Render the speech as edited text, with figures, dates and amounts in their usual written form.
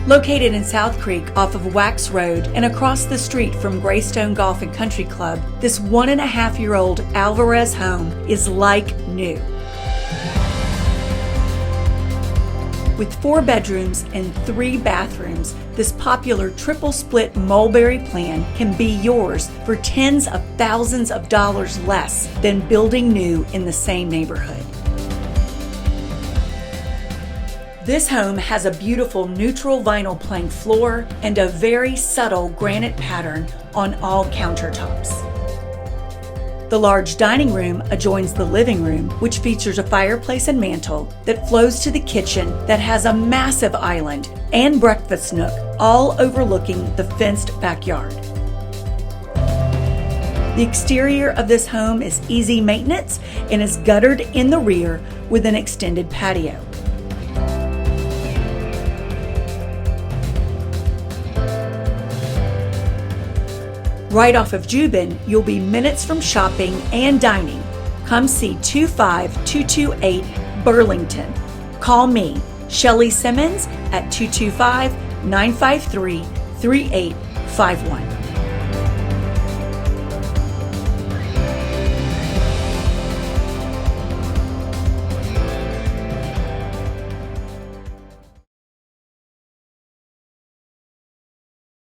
Located in South Creek off of Wax Road and across the street from Greystone Golf and Country Club, this 1.5-year-old Alvarez home is like new. With 4 bedrooms and 3 bathrooms, this popular triple-split mulberry plan can be yours for tens of thousands of dollars less than building new in the same neighborhood. This home has a beautiful neutral vinyl plank floor and a very subtle granite pattern on all countertops. The large dining room adjoins the living room, which features a fireplace and mantel that flows to the kitchen that has a massive island and breakfast nook, all overlooking the fenced backyard. The exterior of this home is easy maintenance and is guttered in the rear with an extended patio. Right off of Jubin, you'll be minutes from shopping and dining. Come see 25228 Burlington. Call me, Shelley Simmons, at 225-953-3851.